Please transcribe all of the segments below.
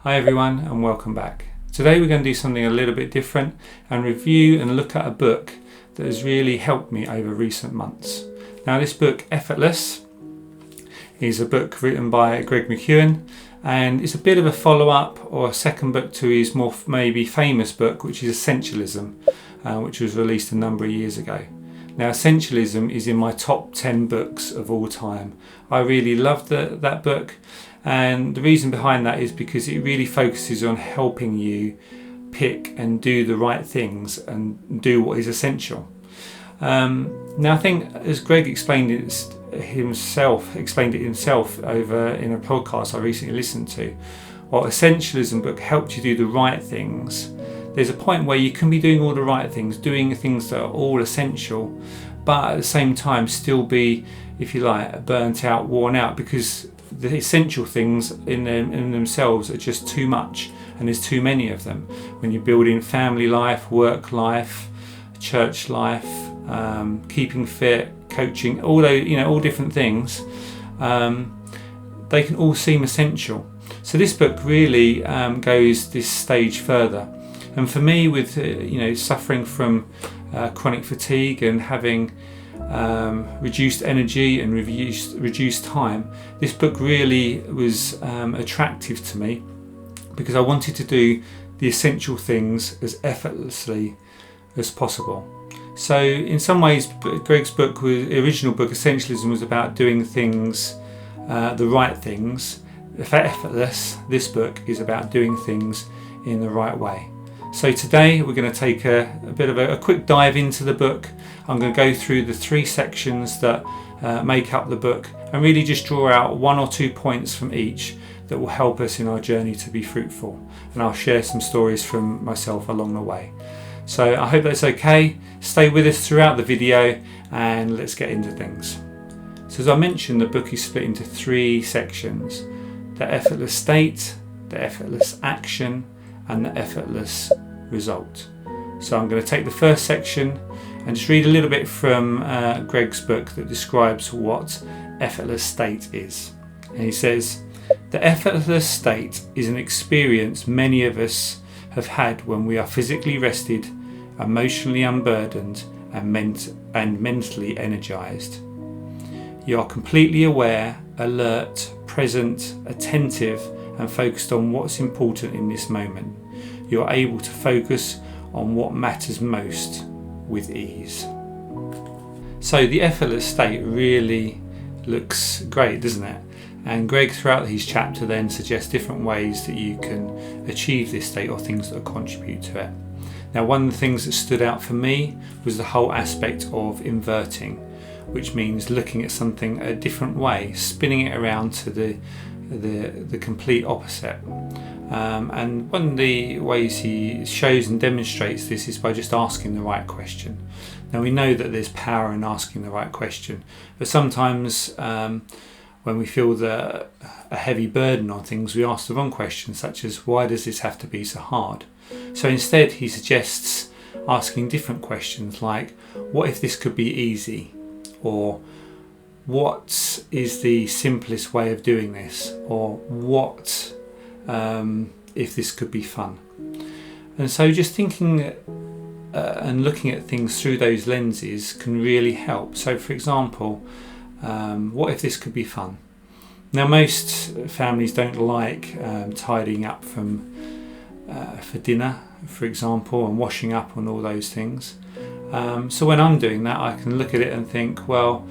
Hi everyone and welcome back. Today we're going to do something a little bit different and review and look at a book that has really helped me over recent months. Now this book, Effortless, is a book written by Greg McKeown, and it's a bit of a follow-up or a second book to his more maybe famous book, which is Essentialism, which was released a number of years ago. Now Essentialism is in my top 10 books of all time. I really loved that book, and the reason behind that is because it really focuses on helping you pick and do the right things and do what is essential. Now I think, as Greg explained it himself over in a podcast I recently listened to, while Essentialism book helped you do the right things, there's a point where you can be doing all the right things, doing things that are all essential, but at the same time still be, if you like, burnt out, worn out, because the essential things in themselves are just too much, and there's too many of them. When you're building family life, work life, church life, keeping fit, coaching, all different things, they can all seem essential. So this book really goes this stage further. And for me, with suffering from chronic fatigue and having reduced energy and reduced time, this book really was attractive to me because I wanted to do the essential things as effortlessly as possible. So in some ways, Greg's book, original book, Essentialism, was about doing things, the right things. For Effortless, this book is about doing things in the right way. So today we're going to take a bit of a quick dive into the book. I'm going to go through the 3 sections that make up the book and really just draw out 1 or 2 points from each that will help us in our journey to be fruitful. And I'll share some stories from myself along the way. So I hope that's okay. Stay with us throughout the video and let's get into things. So as I mentioned, the book is split into 3 sections: the effortless state, the effortless action, and the effortless result. So I'm going to take the first section and just read a little bit from Greg's book that describes what effortless state is. And he says, "The effortless state is an experience many of us have had when we are physically rested, emotionally unburdened, and mentally energized. You are completely aware, alert, present, attentive, and focused on what's important in this moment. You are able to focus on what matters most with ease." So the effortless state really looks great, doesn't it? And Greg, throughout his chapter, then suggests different ways that you can achieve this state or things that contribute to it. Now, one of the things that stood out for me was the whole aspect of inverting, which means looking at something a different way, spinning it around to the complete opposite. And one of the ways he shows and demonstrates this is by just asking the right question. Now we know that there's power in asking the right question, but sometimes when we feel a heavy burden on things, we ask the wrong question, such as, why does this have to be so hard? So instead he suggests asking different questions like, what if this could be easy? Or what is the simplest way of doing this? Or what if this could be fun? And so just thinking and looking at things through those lenses can really help. So for example, what if this could be fun? Now most families don't like tidying up for dinner, for example, and washing up and all those things. So when I'm doing that, I can look at it and think, well,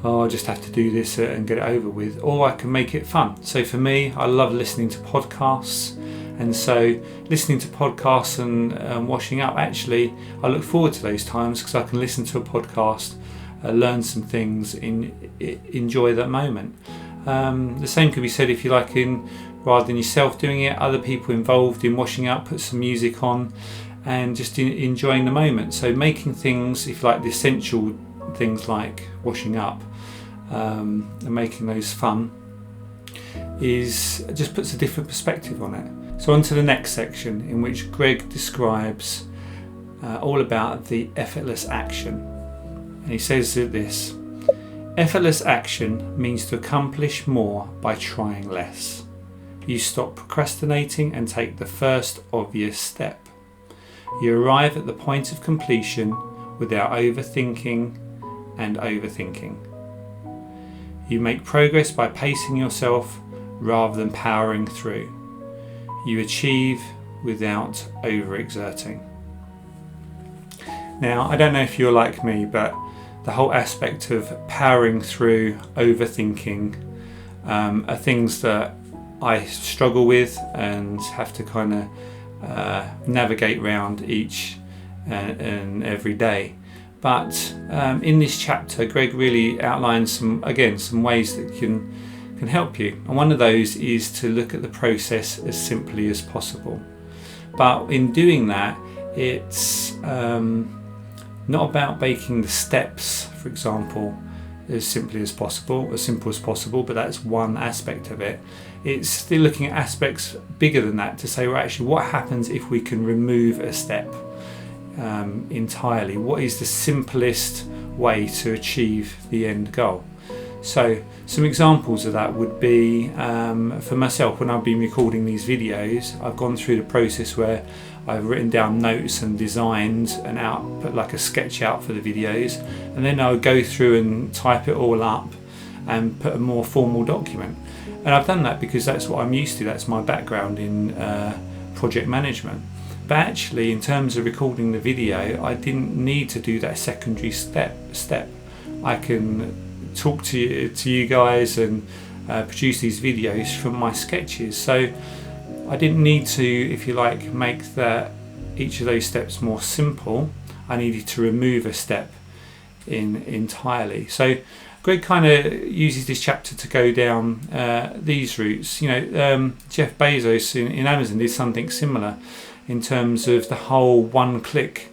I'll just have to do this and get it over with, or I can make it fun. So for me, I love listening to podcasts, and so listening to podcasts and washing up, actually I look forward to those times because I can listen to a podcast, learn some things, enjoy that moment. The same could be said, if you like, rather than yourself doing it, other people involved in washing up, put some music on and just enjoying the moment. So making things, if you like, the essential things like washing up, and making those fun just puts a different perspective on it. So on to the next section, in which Greg describes all about the effortless action. And he says this: effortless action means to accomplish more by trying less. You stop procrastinating and take the first obvious step. You arrive at the point of completion without overthinking and overthinking. You make progress by pacing yourself rather than powering through. You achieve without overexerting. Now, I don't know if you're like me, but the whole aspect of powering through, overthinking, are things that I struggle with and have to kind of navigate around each and every day. But in this chapter, Greg really outlines some ways that can help you. And one of those is to look at the process as simply as possible. But in doing that, it's not about making the steps, for example, as simple as possible, but that's one aspect of it. It's still looking at aspects bigger than that to say, well, actually, what happens if we can remove a step entirely? What is the simplest way to achieve the end goal? So some examples of that would be, for myself, when I've been recording these videos, I've gone through the process where I've written down notes and designed and put like a sketch out for the videos, and then I would go through and type it all up and put a more formal document. And I've done that because that's what I'm used to, that's my background in project management. But actually, in terms of recording the video, I didn't need to do that secondary step. I can talk to you guys and produce these videos from my sketches. So I didn't need to, if you like, make each of those steps more simple. I needed to remove a step entirely. So Greg kind of uses this chapter to go down these routes. Jeff Bezos in Amazon did something similar in terms of the whole one-click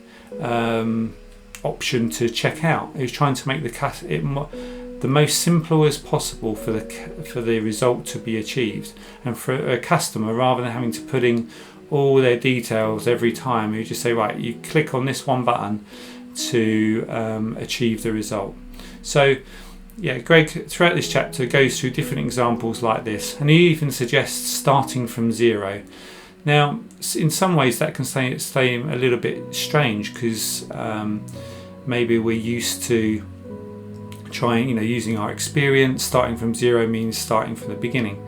option to check out. He was trying to make the most simple as possible for the result to be achieved, and for a customer, rather than having to put in all their details every time, you just say, right, you click on this one button to achieve the result. So yeah, Greg throughout this chapter goes through different examples like this, and he even suggests starting from zero. Now, in some ways that can seem a little bit strange, because maybe we're used to using our experience. Starting from zero means starting from the beginning.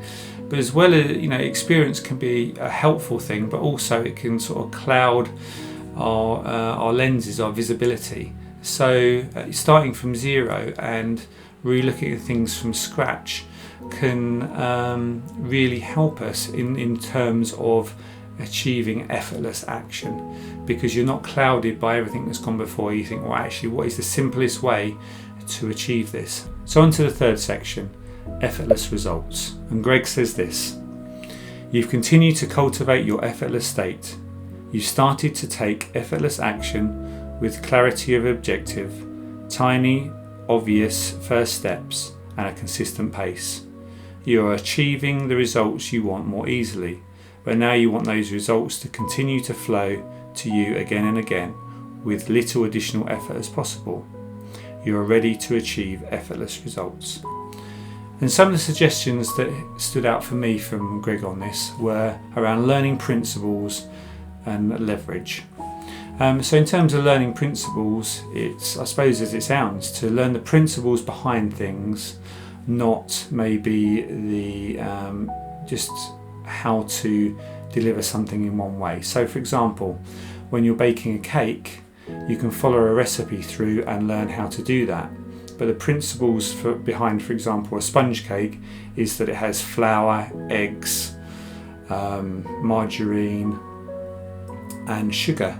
But as well as, experience can be a helpful thing, but also it can sort of cloud our lenses, our visibility. So starting from zero and really looking at things from scratch can really help us in terms of achieving effortless action, because you're not clouded by everything that's gone before. You think, well, actually, what is the simplest way to achieve this? So on to the third section, effortless results. And Greg says this: you've continued to cultivate your effortless state. You've started to take effortless action with clarity of objective, tiny, obvious first steps, and a consistent pace. You are achieving the results you want more easily, but now you want those results to continue to flow to you again and again with little additional effort as possible. You are ready to achieve effortless results. And some of the suggestions that stood out for me from Greg on this were around learning principles and leverage. So in terms of learning principles, it's, I suppose as it sounds, to learn the principles behind things, not maybe the just how to deliver something in one way. So for example, when you're baking a cake, you can follow a recipe through and learn how to do that. But the principles behind, for example, a sponge cake is that it has flour, eggs, margarine and sugar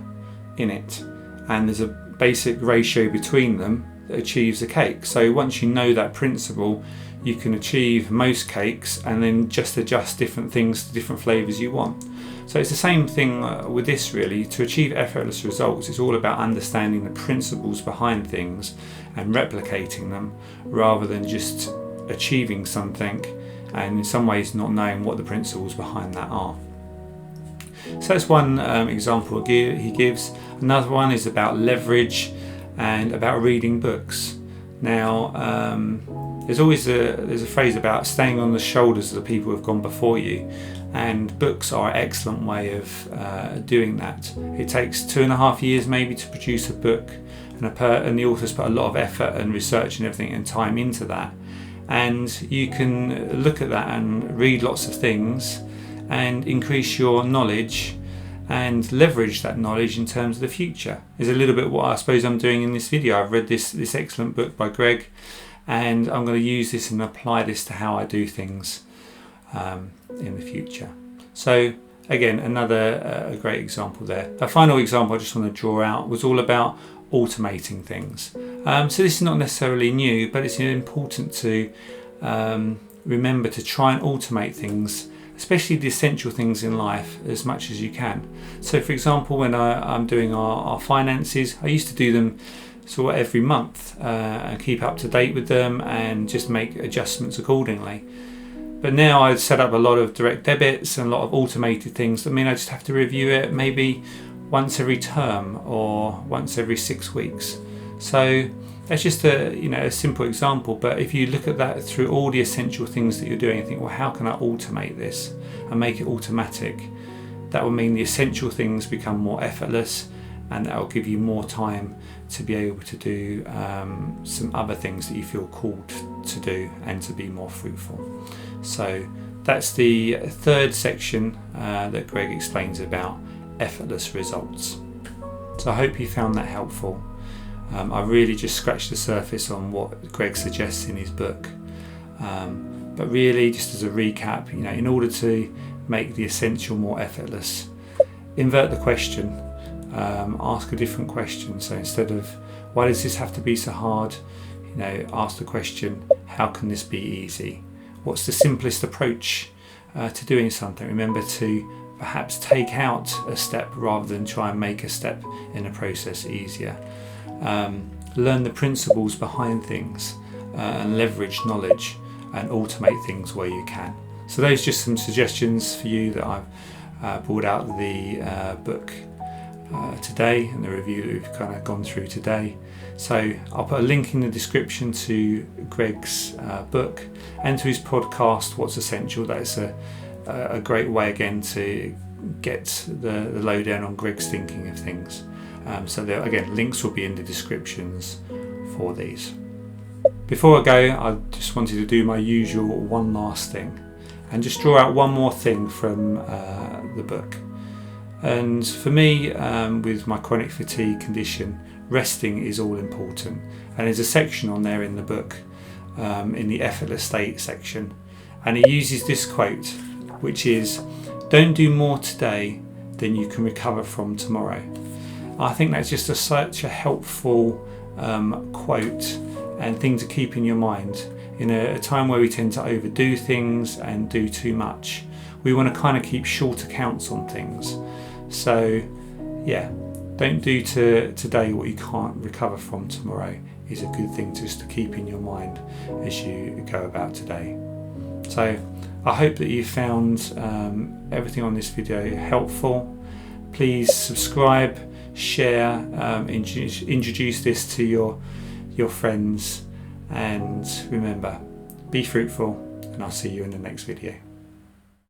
in it, and there's a basic ratio between them that achieves a cake. So once you know that principle, you can achieve most cakes and then just adjust different things to different flavours you want. So it's the same thing with this really. To achieve effortless results, it's all about understanding the principles behind things and replicating them, rather than just achieving something and in some ways not knowing what the principles behind that are. So that's one example he gives. Another one is about leverage and about reading books. Now, there's a phrase about staying on the shoulders of the people who have gone before you, and books are an excellent way of doing that. It takes 2.5 years maybe to produce a book, and the authors put a lot of effort and research and everything and time into that, and you can look at that and read lots of things and increase your knowledge and leverage that knowledge in terms of the future. Is a little bit what I suppose I'm doing in this video. I've read this excellent book by Greg, and I'm going to use this and apply this to how I do things in the future. So again, another a great example there. A final example I just want to draw out was all about automating things. So this is not necessarily new, but it's important to remember to try and automate things, especially the essential things in life, as much as you can. So for example, when I'm doing our finances, I used to do them sort of every month and keep up to date with them and just make adjustments accordingly. But now I've set up a lot of direct debits and a lot of automated things that mean I just have to review it maybe once every term or once every 6 weeks. So that's just a simple example, but if you look at that through all the essential things that you're doing and think, well, how can I automate this and make it automatic? That will mean the essential things become more effortless, and that will give you more time to be able to do some other things that you feel called to do and to be more fruitful. So that's the third section that Greg explains about effortless results. So I hope you found that helpful. I really just scratched the surface on what Greg suggests in his book. But really, just as a recap, in order to make the essential more effortless, invert the question, ask a different question. So instead of, why does this have to be so hard? Ask the question, how can this be easy? What's the simplest approach to doing something? Remember to perhaps take out a step rather than try and make a step in a process easier. Learn the principles behind things and leverage knowledge and automate things where you can. So those are just some suggestions for you that I've brought out of the book today and the review that we've kind of gone through today. So I'll put a link in the description to Greg's book and to his podcast, What's Essential. That's a great way again to get the lowdown on Greg's thinking of things. So there, again, links will be in the descriptions for these. Before I go, I just wanted to do my usual one last thing and just draw out one more thing from the book. And for me, with my chronic fatigue condition, resting is all important. And there's a section on there in the book, in the Effortless State section, and he uses this quote, which is, "Don't do more today than you can recover from tomorrow." I think that's just such a helpful quote and thing to keep in your mind. In a time where we tend to overdo things and do too much, we want to kind of keep short accounts on things. So yeah, don't do today what you can't recover from tomorrow is a good thing just to keep in your mind as you go about today. So I hope that you found everything on this video helpful. Please subscribe, share, introduce this to your friends, and remember, be fruitful, and I'll see you in the next video.